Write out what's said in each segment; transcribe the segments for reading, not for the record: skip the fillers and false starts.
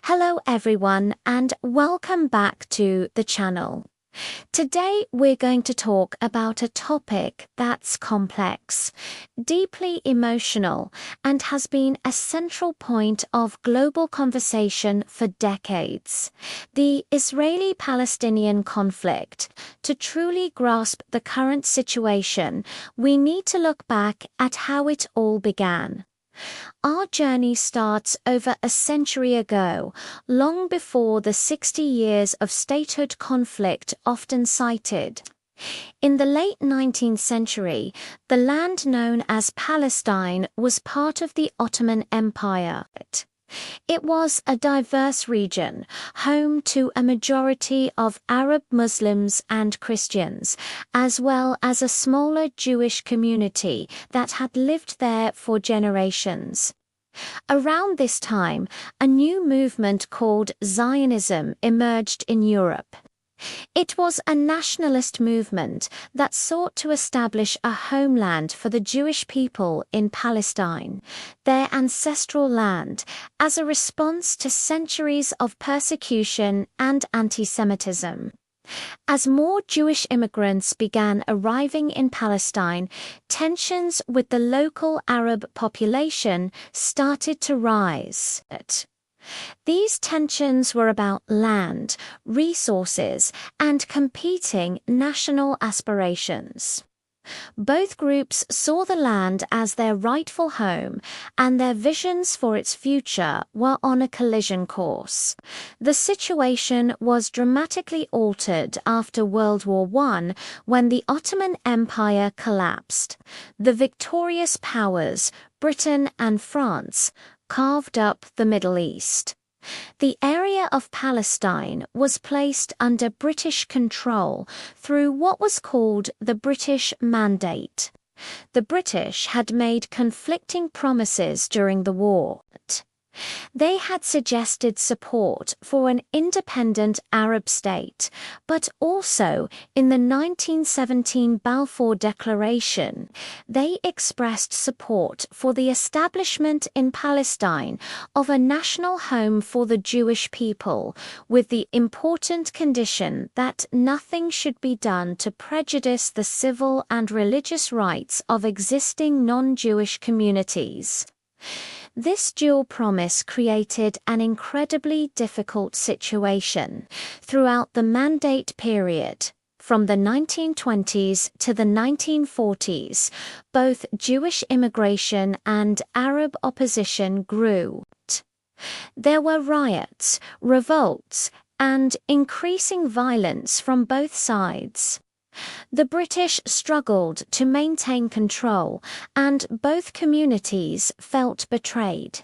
Hello everyone and welcome back to the channel. Today we're going to talk about a topic that's complex, deeply emotional, and has been a central point of global conversation for decades: the Israeli-Palestinian conflict. To truly grasp the current situation, we need to look back at how it all began. Our journey starts over a century ago, long before the 60 years of statehood conflict often cited. In the late 19th century, the land known as Palestine was part of the Ottoman Empire. It was a diverse region, home to a majority of Arab Muslims and Christians, as well as a smaller Jewish community that had lived there for generations. Around this time, a new movement called Zionism emerged in Europe. It was a nationalist movement that sought to establish a homeland for the Jewish people in Palestine, their ancestral land, as a response to centuries of persecution and anti-Semitism. As more Jewish immigrants began arriving in Palestine, tensions with the local Arab population started to rise. These tensions were about land, resources, and competing national aspirations. Both groups saw the land as their rightful home, and their visions for its future were on a collision course. The situation was dramatically altered after World War I, when the Ottoman Empire collapsed. The victorious powers, Britain and France, carved up the Middle East. The area of Palestine was placed under British control through what was called the British Mandate. The British had made conflicting promises during the war. They had suggested support for an independent Arab state, but also in the 1917 Balfour Declaration, they expressed support for the establishment in Palestine of a national home for the Jewish people, with the important condition that nothing should be done to prejudice the civil and religious rights of existing non-Jewish communities. This dual promise created an incredibly difficult situation. Throughout the Mandate period, from the 1920s to the 1940s, both Jewish immigration and Arab opposition grew. There were riots, revolts, and increasing violence from both sides. The British struggled to maintain control, and both communities felt betrayed.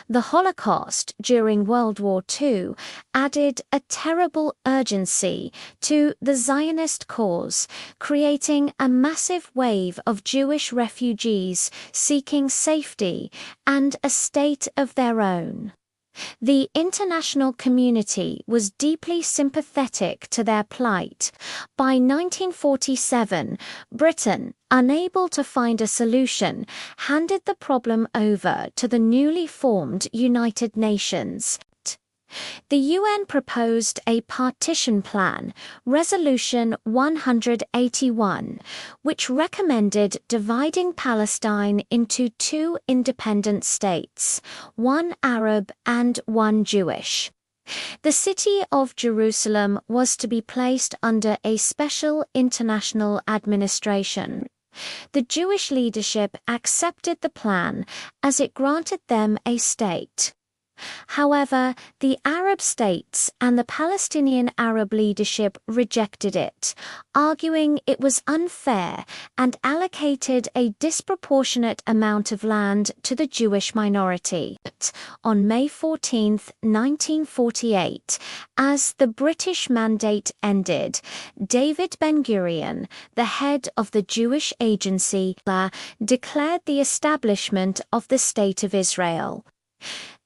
The Holocaust during World War II added a terrible urgency to the Zionist cause, creating a massive wave of Jewish refugees seeking safety and a state of their own. The international community was deeply sympathetic to their plight. By 1947, Britain, unable to find a solution, handed the problem over to the newly formed United Nations. The UN proposed a partition plan, Resolution 181, which recommended dividing Palestine into two independent states, one Arab and one Jewish. The city of Jerusalem was to be placed under a special international administration. The Jewish leadership accepted the plan as it granted them a state. However, the Arab states and the Palestinian Arab leadership rejected it, arguing it was unfair and allocated a disproportionate amount of land to the Jewish minority. On May 14, 1948, as the British Mandate ended, David Ben-Gurion, the head of the Jewish Agency, declared the establishment of the State of Israel.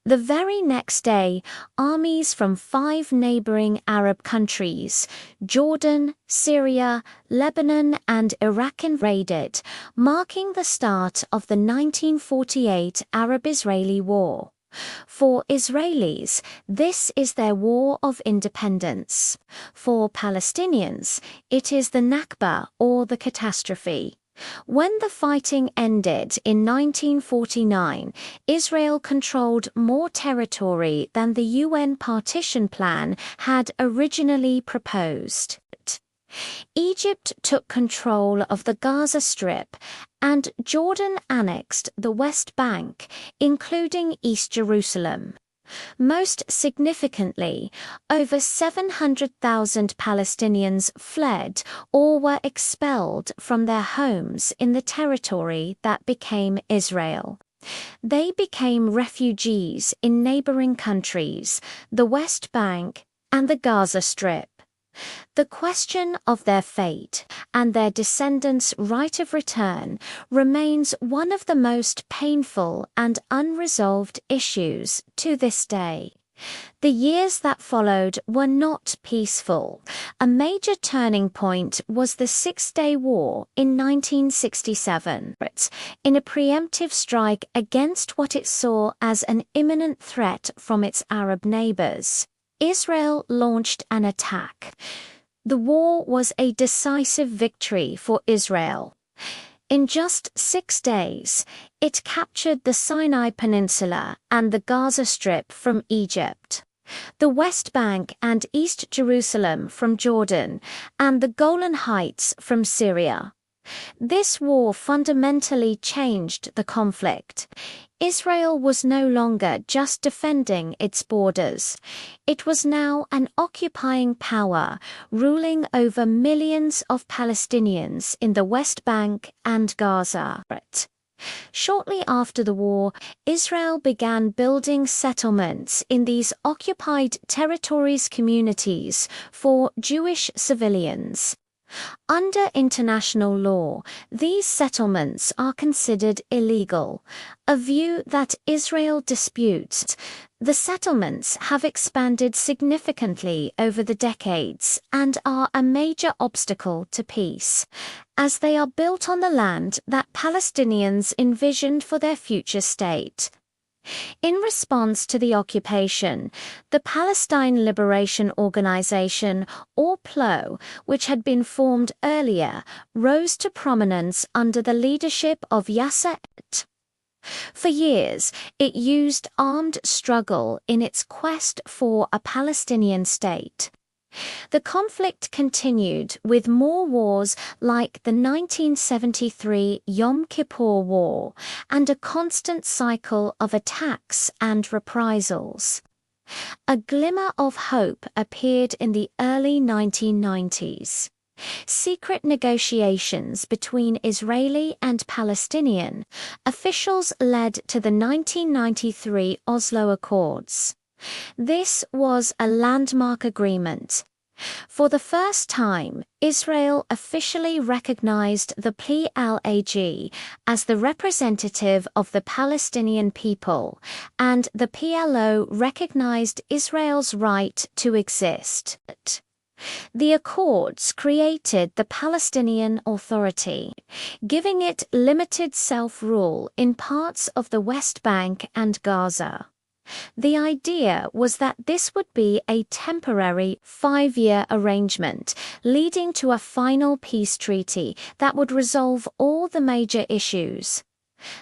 The very next day, armies from 5 neighboring Arab countries, Jordan, Syria, Lebanon, and Iraq, invaded, marking the start of the 1948 Arab-Israeli War. For Israelis, this is their war of independence. For Palestinians, it is the Nakba or the catastrophe. When the fighting ended in 1949, Israel controlled more territory than the UN partition plan had originally proposed. Egypt took control of the Gaza Strip, and Jordan annexed the West Bank, including East Jerusalem. Most significantly, over 700,000 Palestinians fled or were expelled from their homes in the territory that became Israel. They became refugees in neighboring countries, the West Bank and the Gaza Strip. The question of their fate and their descendants' right of return remains one of the most painful and unresolved issues to this day. The years that followed were not peaceful. A major turning point was the Six-Day War in 1967, in a preemptive strike against what it saw as an imminent threat from its Arab neighbors. Israel launched an attack. The war was a decisive victory for Israel. In just 6 days, it captured the Sinai Peninsula and the Gaza Strip from Egypt, the West Bank and East Jerusalem from Jordan, and the Golan Heights from Syria. This war fundamentally changed the conflict. Israel was no longer just defending its borders. It was now an occupying power, ruling over millions of Palestinians in the West Bank and Gaza. Shortly after the war, Israel began building settlements in these occupied territories communities for Jewish civilians. Under international law, these settlements are considered illegal, a view that Israel disputes. The settlements have expanded significantly over the decades and are a major obstacle to peace, as they are built on the land that Palestinians envisioned for their future state. In response to the occupation, the Palestine Liberation Organization, or PLO, which had been formed earlier, rose to prominence under the leadership of Yasser Arafat. For years, it used armed struggle in its quest for a Palestinian state. The conflict continued with more wars like the 1973 Yom Kippur War and a constant cycle of attacks and reprisals. A glimmer of hope appeared in the early 1990s. Secret negotiations between Israeli and Palestinian officials led to the 1993 Oslo Accords. This was a landmark agreement. For the first time, Israel officially recognized the PLAG as the representative of the Palestinian people, and the PLO recognized Israel's right to exist. The accords created the Palestinian Authority, giving it limited self-rule in parts of the West Bank and Gaza. The idea was that this would be a temporary 5-year arrangement, leading to a final peace treaty that would resolve all the major issues: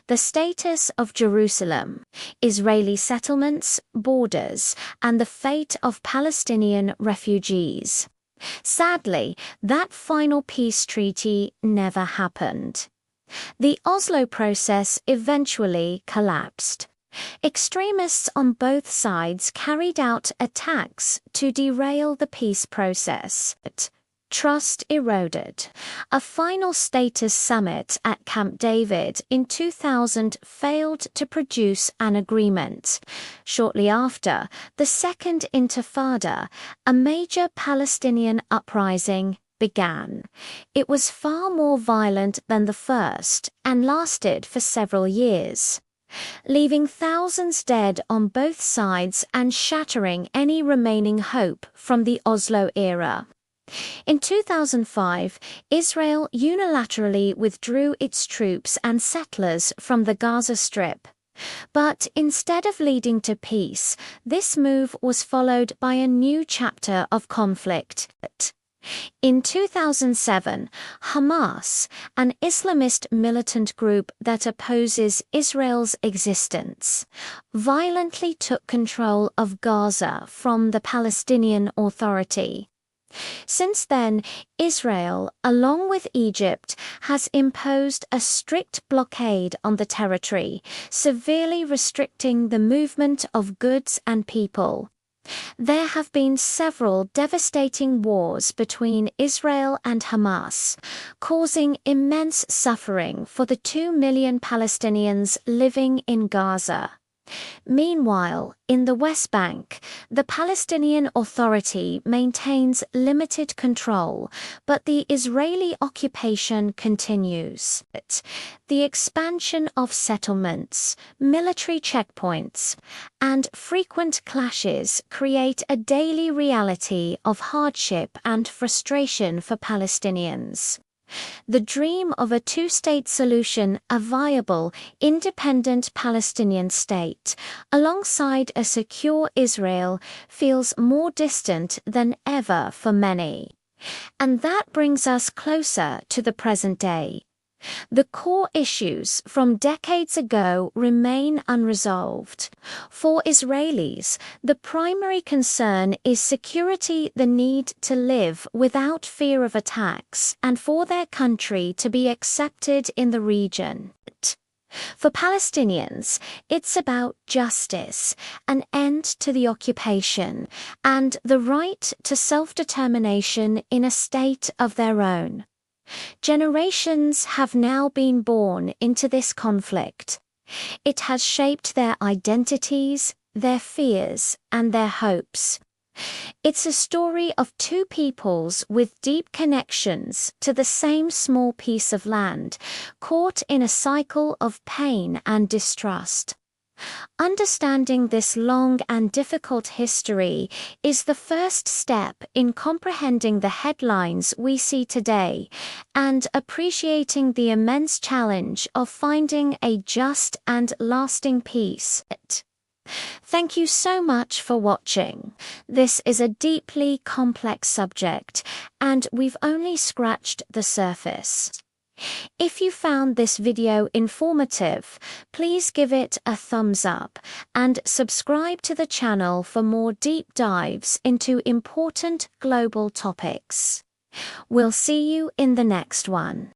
the status of Jerusalem, Israeli settlements, borders, and the fate of Palestinian refugees. Sadly, that final peace treaty never happened. The Oslo process eventually collapsed. Extremists on both sides carried out attacks to derail the peace process. Trust eroded. A final status summit at Camp David in 2000 failed to produce an agreement. Shortly after, the Second Intifada, a major Palestinian uprising, began. It was far more violent than the first and lasted for several years, leaving thousands dead on both sides and shattering any remaining hope from the Oslo era. In 2005, Israel unilaterally withdrew its troops and settlers from the Gaza Strip. But instead of leading to peace, this move was followed by a new chapter of conflict. In 2007, Hamas, an Islamist militant group that opposes Israel's existence, violently took control of Gaza from the Palestinian Authority. Since then, Israel, along with Egypt, has imposed a strict blockade on the territory, severely restricting the movement of goods and people. There have been several devastating wars between Israel and Hamas, causing immense suffering for the 2 million Palestinians living in Gaza. Meanwhile, in the West Bank, the Palestinian Authority maintains limited control, but the Israeli occupation continues. The expansion of settlements, military checkpoints, and frequent clashes create a daily reality of hardship and frustration for Palestinians. The dream of a two-state solution, a viable, independent Palestinian state, alongside a secure Israel, feels more distant than ever for many. And that brings us closer to the present day. The core issues from decades ago remain unresolved. For Israelis, the primary concern is security, the need to live without fear of attacks, and for their country to be accepted in the region. For Palestinians, it's about justice, an end to the occupation, and the right to self-determination in a state of their own. Generations have now been born into this conflict. It has shaped their identities, their fears, and their hopes. It's a story of two peoples with deep connections to the same small piece of land, caught in a cycle of pain and distrust. Understanding this long and difficult history is the first step in comprehending the headlines we see today and appreciating the immense challenge of finding a just and lasting peace. Thank you so much for watching. This is a deeply complex subject, and we've only scratched the surface. If you found this video informative, please give it a thumbs up and subscribe to the channel for more deep dives into important global topics. We'll see you in the next one.